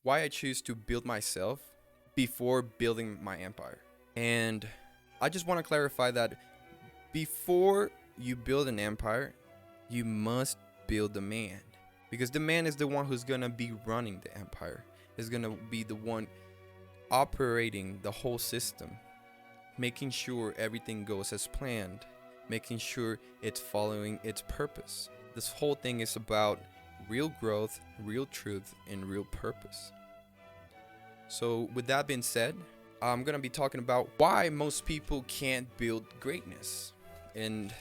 why I choose to build myself before building my empire. And I just want to clarify that before you build an empire, you must build the man. Because the man is the one who's going to be running the empire, is going to be the one operating the whole system, making sure everything goes as planned, making sure it's following its purpose. This whole thing is about real growth, real truth, and real purpose. So with that being said, I'm going to be talking about why most people can't build greatness. And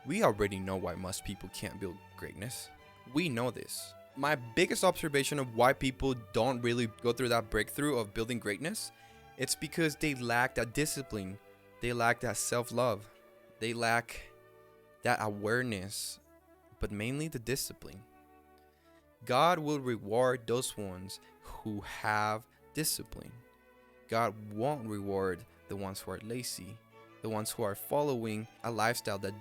we already know why most people can't build greatness. We know this. My biggest observation of why people don't really go through that breakthrough of building greatness, it's because they lack that discipline. They lack that self-love. They lack that awareness, but mainly the discipline. God will reward those ones who have discipline. God won't reward the ones who are lazy, the ones who are following a lifestyle that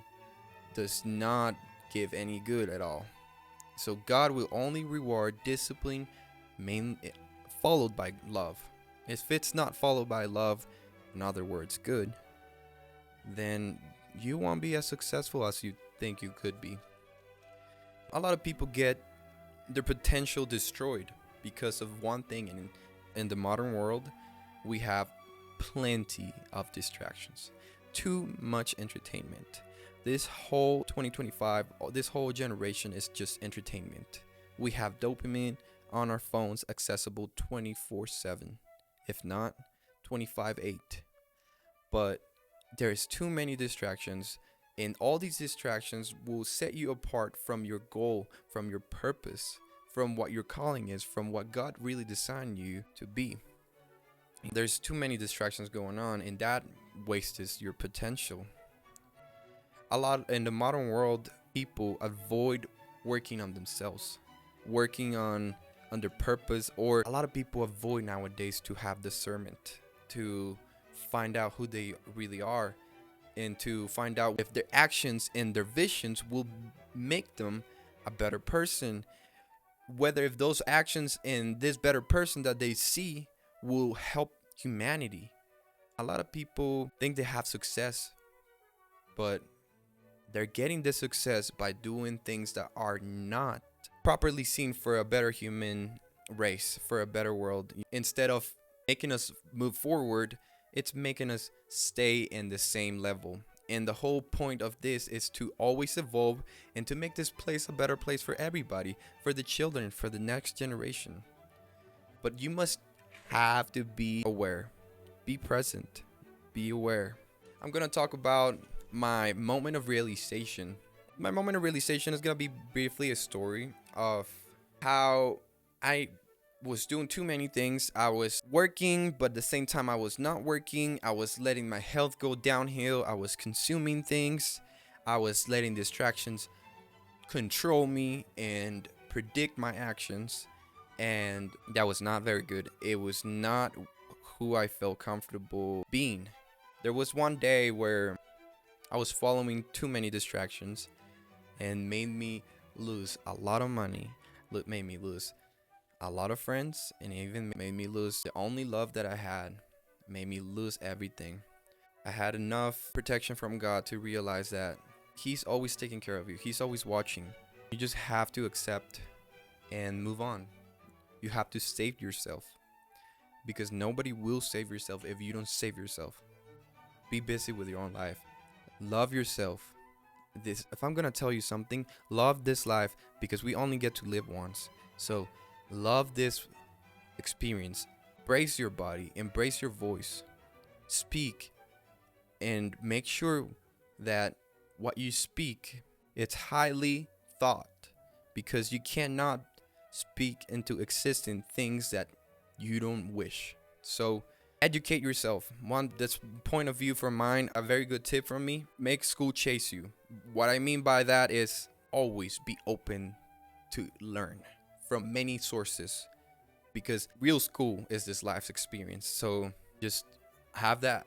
does not give any good at all. So God will only reward discipline, followed by love. If it's not followed by love, in other words, good, then you won't be as successful as you think you could be. A lot of people get their potential destroyed because of one thing. In the modern world, we have plenty of distractions, too much entertainment. This whole 2025, this whole generation is just entertainment. We have dopamine on our phones accessible 24/7, if not 25/8. But there's too many distractions, and all these distractions will set you apart from your goal, from your purpose, from what your calling is, from what God really designed you to be. There's too many distractions going on, and that wastes your potential. A lot in the modern world, people avoid working on themselves, working on their purpose, or a lot of people avoid nowadays to have discernment, to find out who they really are, and to find out if their actions and their visions will make them a better person, whether if those actions and this better person that they see will help humanity. A lot of people think they have success, but they're getting this success by doing things that are not properly seen for a better human race, for a better world. Instead of making us move forward, it's making us stay in the same level. And the whole point of this is to always evolve and to make this place a better place for everybody, for the children, for the next generation. But you must have to be aware, be present, be aware. I'm going to talk about my moment of realization. My moment of realization is going to be briefly a story of how I was doing too many things. I was working, but at the same time I was not working. I was letting my health go downhill. I was consuming things. I was letting distractions control me and predict my actions. And that was not very good. It was not who I felt comfortable being. There was one day where I was following too many distractions and made me lose a lot of money, made me lose a lot of friends, and even made me lose the only love that I had, made me lose everything. I had enough protection from God to realize that He's always taking care of you. He's always watching. You just have to accept and move on. You have to save yourself, because nobody will save yourself if you don't save yourself. Be busy with your own life. Love yourself. If I'm gonna tell you something, love this life, because we only get to live once. So love this experience. Embrace your body, embrace your voice, speak, and make sure that what you speak, it's highly thought, because you cannot speak into existence things that you don't wish. So educate yourself. This point of view from mine, a very good tip from me: make school chase you. What I mean by that is always be open to learn from many sources, because real school is this life's experience. So just have that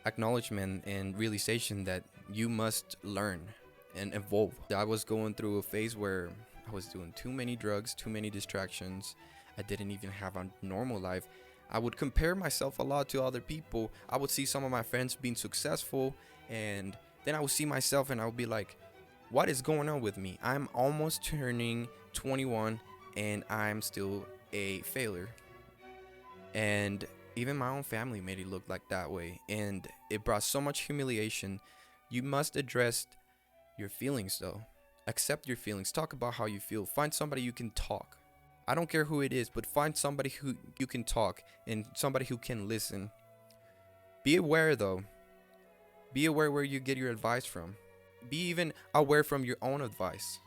acknowledgement and realization that you must learn and evolve. I was going through a phase where I was doing too many drugs, too many distractions. I didn't even have a normal life. I would compare myself a lot to other people. I would see some of my friends being successful, and then I would see myself and I would be like, what is going on with me? I'm almost turning 21 and I'm still a failure. And even my own family made it look like that way, and it brought so much humiliation. You must address your feelings though. Accept your feelings. Talk about how you feel. Find somebody you can talk. I don't care who it is, but find somebody who you can talk and somebody who can listen. Be aware though. Be aware where you get your advice from. Be even aware from your own advice.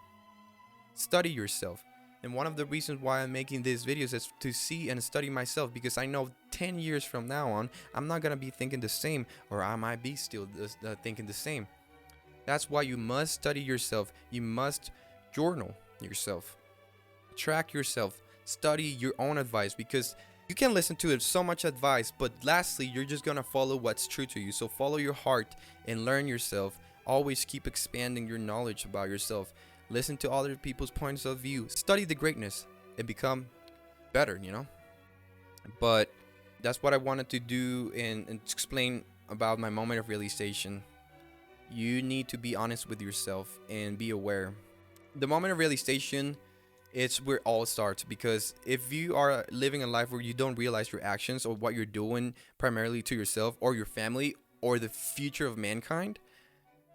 Study yourself. And one of the reasons why I'm making these videos is to see and study myself, because I know 10 years from now on, I'm not going to be thinking the same, or I might be still thinking the same. That's why you must study yourself. You must journal yourself. Track yourself. Study your own advice, because you can listen to so much advice, but lastly, you're just going to follow what's true to you. So follow your heart and learn yourself. Always keep expanding your knowledge about yourself. Listen to other people's points of view. Study the greatness and become better, you know? But that's what I wanted to do and explain about my moment of realization. You need to be honest with yourself and be aware. The moment of realization, it's where it all starts, because if you are living a life where you don't realize your actions or what you're doing primarily to yourself or your family or the future of mankind,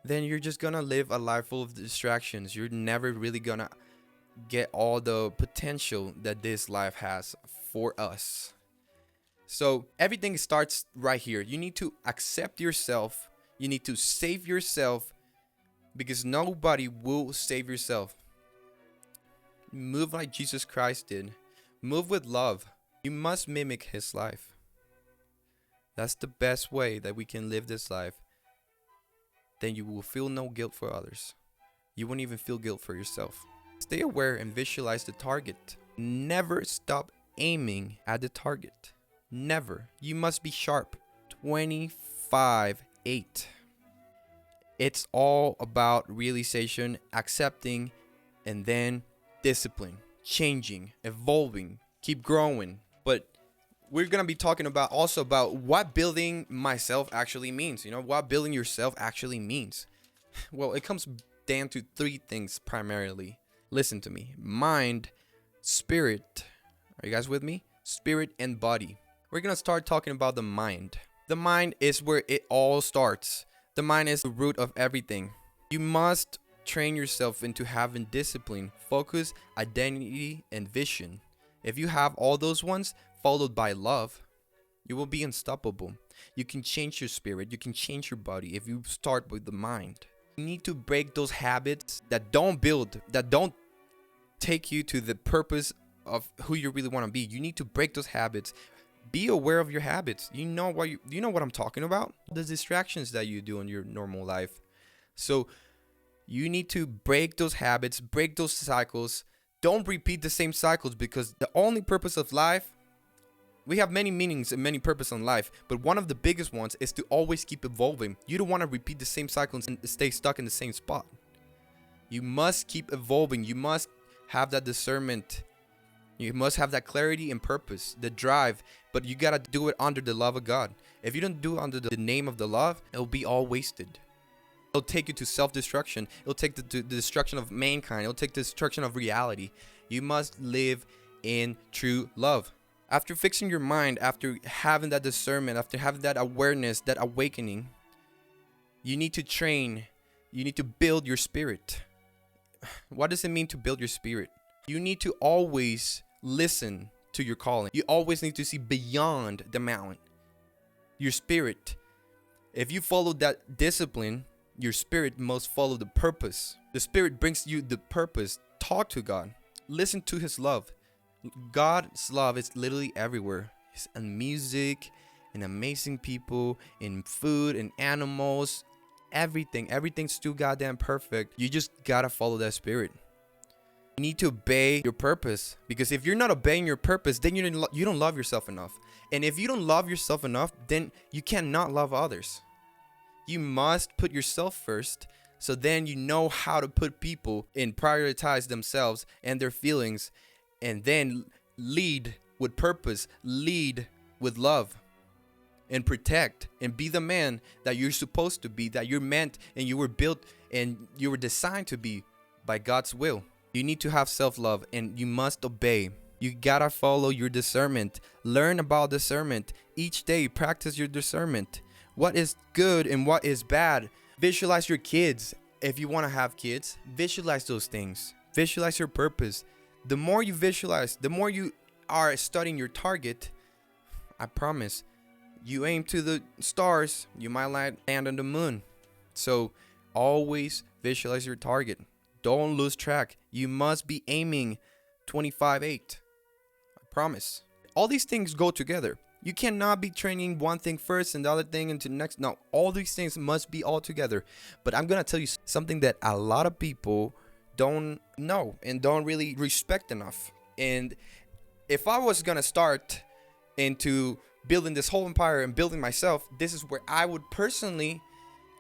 then you're just gonna live a life full of distractions. You're never really gonna get all the potential that this life has for us. So everything starts right here. You need to accept yourself. You need to save yourself, because nobody will save yourself. Move like Jesus Christ did. Move with love. You must mimic his life. That's the best way that we can live this life. Then you will feel no guilt for others. You won't even feel guilt for yourself. Stay aware and visualize the target. Never stop aiming at the target. Never. You must be sharp. 25/8. It's all about realization, accepting, and then discipline, changing, evolving, keep growing. But we're going to be talking about also about what building myself actually means. You know, what building yourself actually means. Well, it comes down to three things primarily. Listen to me. Mind, spirit. Are you guys with me? Spirit and body. We're going to start talking about the mind. The mind is where it all starts. The mind is the root of everything. You must train yourself into having discipline, focus, identity, and vision. If you have all those ones, followed by love, you will be unstoppable. You can change your spirit. You can change your body if you start with the mind. You need to break those habits that don't build, that don't take you to the purpose of who you really want to be. You need to break those habits. Be aware of your habits. You know what I'm talking about? The distractions that you do in your normal life. So you need to break those habits, break those cycles. Don't repeat the same cycles, because the only purpose of life, we have many meanings and many purposes in life, but one of the biggest ones is to always keep evolving. You don't want to repeat the same cycles and stay stuck in the same spot. You must keep evolving. You must have that discernment. You must have that clarity and purpose, the drive, but you got to do it under the love of God. If you don't do it under the name of the love, it'll be all wasted. It'll take you to self-destruction. It'll take the destruction of mankind. It'll take the destruction of reality. You must live in true love. After fixing your mind, after having that discernment, after having that awareness, that awakening, you need to train. You need to build your spirit. What does it mean to build your spirit? You need to always listen to your calling. You always need to see beyond the mountain. Your spirit. If you follow that discipline, your spirit must follow the purpose. The spirit brings you the purpose. Talk to God. Listen to his love. God's love is literally everywhere. It's in music, in amazing people, in food, in animals, everything. Everything's too goddamn perfect. You just gotta follow that spirit. You need to obey your purpose, because if you're not obeying your purpose, then you don't love yourself enough. And if you don't love yourself enough, then you cannot love others. You must put yourself first, so then you know how to put people and prioritize themselves and their feelings, and then lead with purpose, lead with love, and protect and be the man that you're supposed to be, that you're meant and you were built and you were designed to be by God's will. You need to have self-love and you must obey. You gotta follow your discernment. Learn about discernment. Each day, practice your discernment. What is good and what is bad. Visualize your kids. If you want to have kids, visualize those things. Visualize your purpose. The more you visualize, the more you are studying your target, I promise, you aim to the stars, you might land on the moon. So always visualize your target. Don't lose track. You must be aiming 25-8. I promise. All these things go together. You cannot be training one thing first and the other thing into the next. No, all these things must be all together. But I'm going to tell you something that a lot of people don't know and don't really respect enough. And if I was going to start into building this whole empire and building myself, this is where I would personally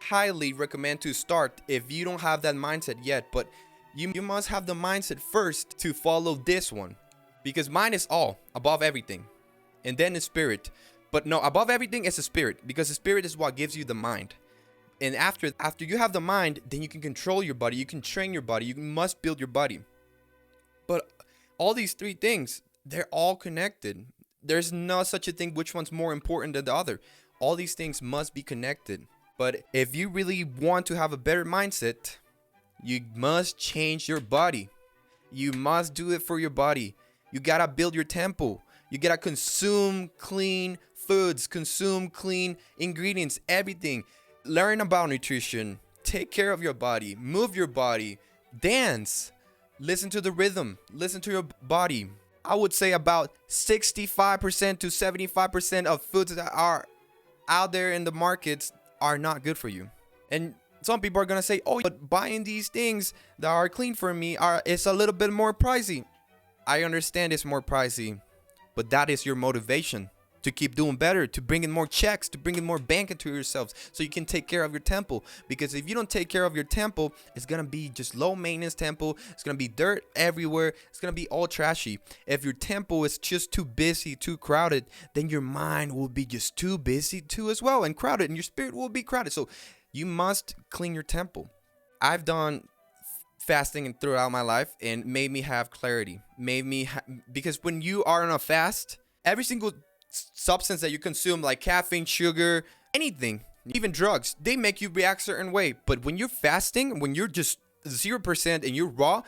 highly recommend to start if you don't have that mindset yet. But you must have the mindset first to follow this one, because mine is all above everything, and then the spirit. But no, above everything is the spirit, because the spirit is what gives you the mind. And after you have the mind, then you can control your body, you can train your body, you must build your body. But all these three things, they're all connected. There's no such a thing which one's more important than the other. All these things must be connected. But if you really want to have a better mindset, you must change your body. You must do it for your body. You gotta build your temple. You gotta consume clean foods, consume clean ingredients, everything. Learn about nutrition. Take care of your body. Move your body. Dance. Listen to the rhythm. Listen to your body. I would say about 65% to 75% of foods that are out there in the markets are not good for you. And some people are gonna say, oh, but buying these things that are clean for me it's a little bit more pricey. I understand it's more pricey, but that is your motivation to keep doing better, to bring in more checks, to bring in more bank into yourselves so you can take care of your temple. Because if you don't take care of your temple, it's gonna be just low maintenance temple. It's gonna be dirt everywhere. It's gonna be all trashy. If your temple is just too busy, too crowded, then your mind will be just too busy too as well, and crowded, and your spirit will be crowded. So you must clean your temple. I've done fasting throughout my life and made me have clarity. Because when you are on a fast, every single substance that you consume, like caffeine, sugar, anything, even drugs, they make you react a certain way. But when you're fasting, when you're just 0% and you're raw,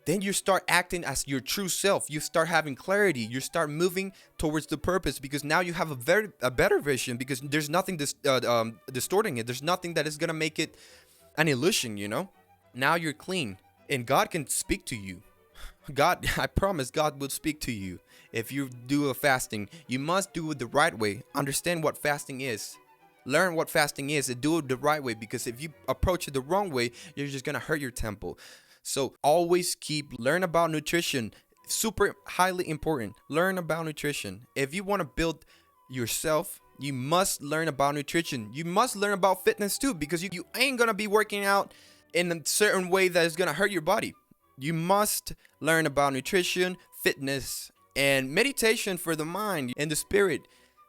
then you start acting as your true self. You start having clarity. You start moving towards the purpose, because now you have a better vision, because there's nothing distorting it. There's nothing that is gonna make it an illusion, you know. Now you're clean and God can speak to you. God, I promise God will speak to you. If you do a fasting, you must do it the right way. Understand what fasting is. Learn what fasting is and do it the right way, because if you approach it the wrong way, you're just gonna hurt your temple. So always learn about nutrition. Super highly important. Learn about nutrition. If you want to build yourself, you must learn about nutrition. You must learn about fitness too, because you ain't gonna be working out in a certain way that is gonna hurt your body. You must learn about nutrition, fitness, and meditation for the mind and the spirit.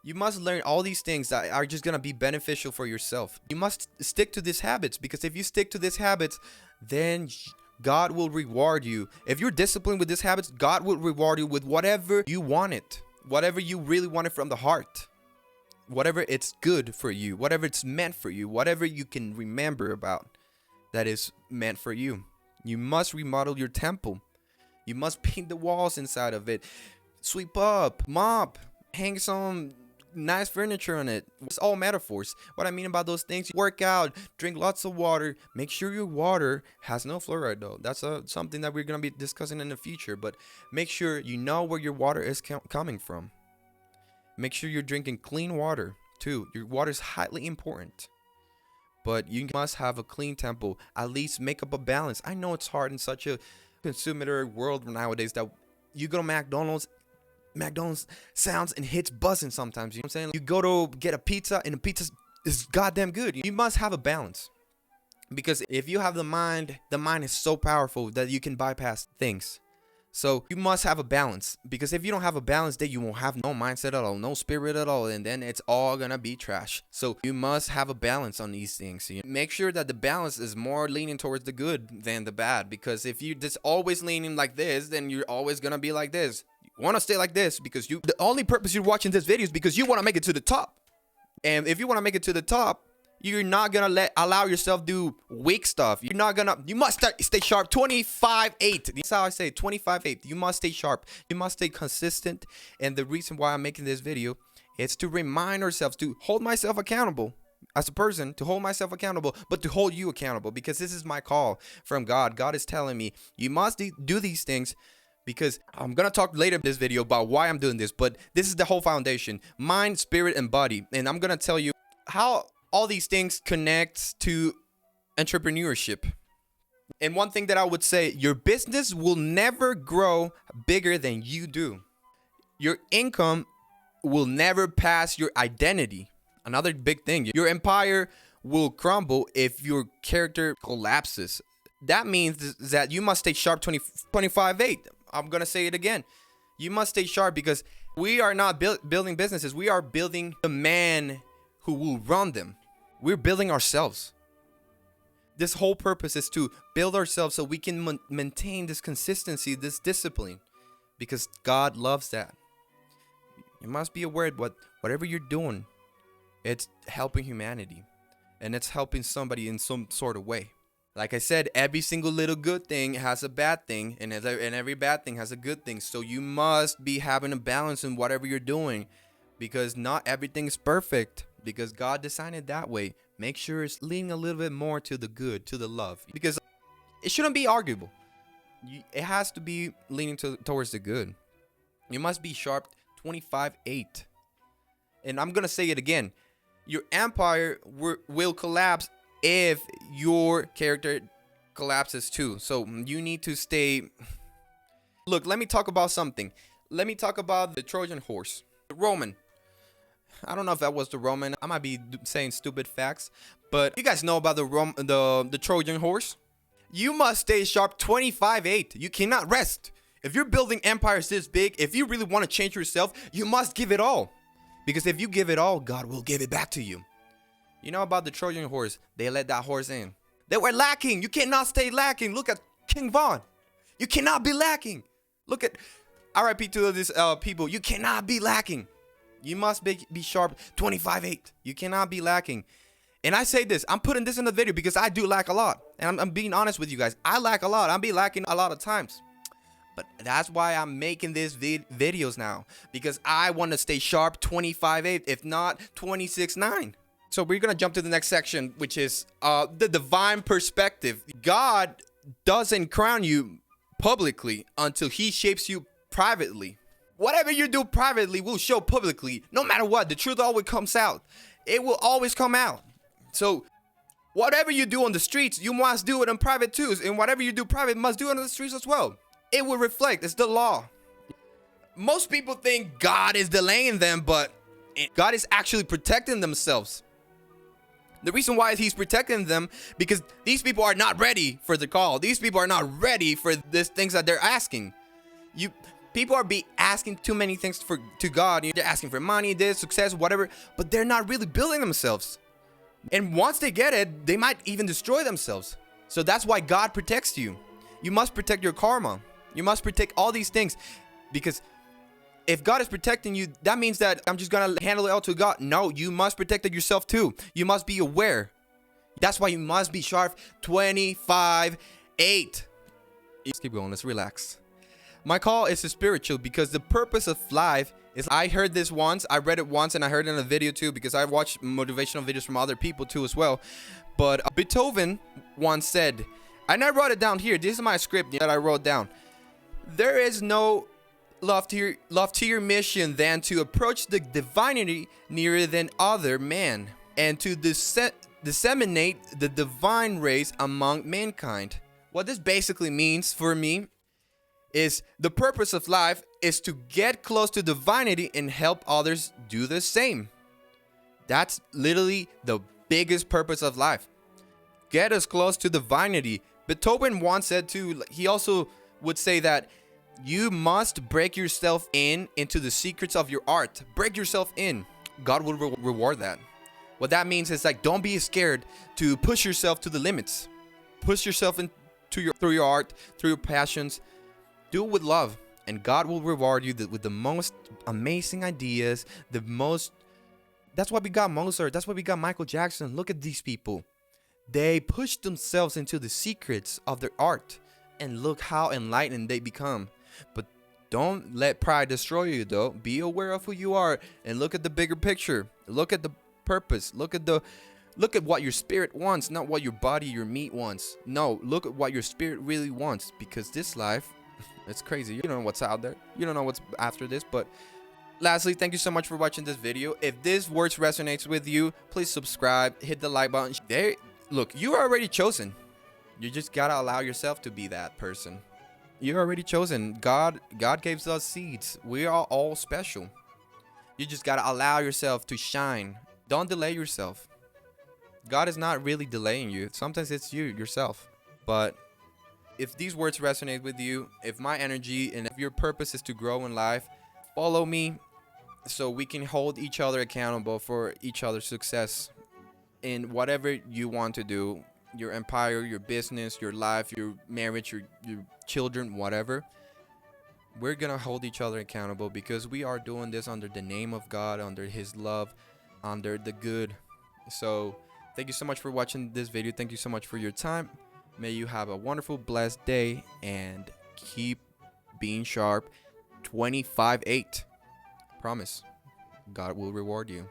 You must learn all these things that are just gonna be beneficial for yourself. You must stick to these habits, because if you stick to these habits, then God will reward you. If you're disciplined with these habits, God will reward you with whatever you wanted, whatever you really wanted from the heart, whatever it's good for you, whatever it's meant for you, whatever you can remember about that is meant for you. You must remodel your temple. You must paint the walls inside of it, sweep up, mop, hang some nice furniture on it. It's all metaphors. What I mean about those things: work out, drink lots of water. Make sure your water has no fluoride though. That's something that we're going to be discussing in the future. But make sure you know where your water is coming from. Make sure you're drinking clean water too. Your water is highly important. But you must have a clean temple. At least make up a balance. I know it's hard in such a consumer world nowadays that you go to McDonald's sounds and hits buzzing sometimes. You know what I'm saying? You go to get a pizza and the pizza is goddamn good. You must have a balance. Because if you have the mind is so powerful that you can bypass things. So you must have a balance, because if you don't have a balance, then you won't have no mindset at all, no spirit at all, and then it's all gonna be trash. So you must have a balance on these things. So you make sure that the balance is more leaning towards the good than the bad, because if you just always leaning like this, then you're always gonna be like this. You want to stay like this because the only purpose you're watching this video is because you want to make it to the top. And if you want to make it to the top, you're not gonna allow yourself do weak stuff. You must stay sharp. 25-8. That's how I say it, 25-8. You must stay sharp. You must stay consistent. And the reason why I'm making this video is to remind ourselves, to hold myself accountable as a person, to hold myself accountable, but to hold you accountable, because this is my call from God. God is telling me you must do these things, because I'm gonna talk later in this video about why I'm doing this, but this is the whole foundation: mind, spirit, and body. And I'm gonna tell you how all these things connect to entrepreneurship. And one thing that I would say, your business will never grow bigger than you do. Your income will never pass your identity. Another big thing, your empire will crumble if your character collapses. That means that you must stay sharp. 25-8. I'm gonna say it again. You must stay sharp, because we are not building businesses. We are building the man who will run them. We're building ourselves. This whole purpose is to build ourselves so we can maintain this consistency, this discipline, because God loves that. You must be aware that whatever you're doing, it's helping humanity, and it's helping somebody in some sort of way. Like I said, every single little good thing has a bad thing, and every bad thing has a good thing. So you must be having a balance in whatever you're doing, because not everything is perfect, because God designed it that way. Make sure it's leaning a little bit more to the good, to the love, because it shouldn't be arguable. It has to be leaning towards the good. You must be sharp. 25-8. And I'm going to say it again. Your empire will collapse if your character collapses too. So you need to stay. Look, let me talk about something. Let me talk about the Trojan horse, the Roman. I don't know if that was the Roman. I might be saying stupid facts, but you guys know about the Trojan horse. You must stay sharp. 25-8. You cannot rest. If you're building empires this big, if you really want to change yourself, you must give it all. Because if you give it all, God will give it back to you. You know about the Trojan horse? They let that horse in. They were lacking. You cannot stay lacking. Look at King Von. You cannot be lacking. Look at RIP to these people. You cannot be lacking. You must be sharp. 25-8. You cannot be lacking. And I say this, I'm putting this in the video because I do lack a lot. And I'm being honest with you guys. I lack a lot. I'll be lacking a lot of times. But that's why I'm making these videos now, because I want to stay sharp. 25-8, if not 26-9. So we're going to jump to the next section, which is the divine perspective. God doesn't crown you publicly until he shapes you privately. Whatever you do privately will show publicly. No matter what, the truth always comes out. It will always come out. So whatever you do on the streets, you must do it in private too. And whatever you do private, must do it on the streets as well. It will reflect. It's the law. Most people think God is delaying them, but God is actually protecting themselves. The reason why he's protecting them, because these people are not ready for the call. These people are not ready for these things that they're asking. People are asking too many things to God. They're asking for money, this, success, whatever, but they're not really building themselves. And once they get it, they might even destroy themselves. So that's why God protects you. You must protect your karma. You must protect all these things, because if God is protecting you, that means that I'm just going to handle it all to God. No, you must protect it yourself too. You must be aware. That's why you must be sharp. 25-8. Let's keep going. Let's relax. My call is spiritual, because the purpose of life is, I heard this once, I read it once, and I heard it in a video too, because I watched motivational videos from other people too as well. But Beethoven once said, and I wrote it down here. This is my script that I wrote down. There is no loftier mission than to approach the divinity nearer than other man, and to disseminate the divine rays among mankind. What this basically means for me is the purpose of life is to get close to divinity and help others do the same. That's literally the biggest purpose of life. Get us close to divinity. Beethoven once said too, he also would say that You must break yourself into the secrets of your art. Break yourself in. God will reward that. What that means is like, don't be scared to push yourself to the limits. Push yourself through your art, through your passions. Do it with love, and God will reward you with the most amazing ideas. That's why we got Mozart. That's why we got Michael Jackson. Look at these people. They push themselves into the secrets of their art, and look how enlightened they become. But don't let pride destroy you, though. Be aware of who you are and look at the bigger picture. Look at the purpose. Look at what your spirit wants, not what your body, your meat wants. No, look at what your spirit really wants, because this life, it's crazy. You don't know what's out there. You don't know what's after this. But lastly, thank you so much for watching this video. If this words resonates with you, please subscribe, hit the like button. Look, you are already chosen. You just gotta allow yourself to be that person. You're already chosen. God gives us seeds. We are all special. You just gotta allow yourself to shine. Don't delay yourself. God is not really delaying you. Sometimes it's you yourself. But if these words resonate with you, if my energy and if your purpose is to grow in life, follow me so we can hold each other accountable for each other's success in whatever you want to do. Your empire, your business, your life, your marriage, your children, whatever. We're gonna hold each other accountable because we are doing this under the name of God, under His love, under the good. So thank you so much for watching this video. Thank you so much for your time. May you have a wonderful, blessed day, and keep being sharp. 25-8. Promise. God will reward you.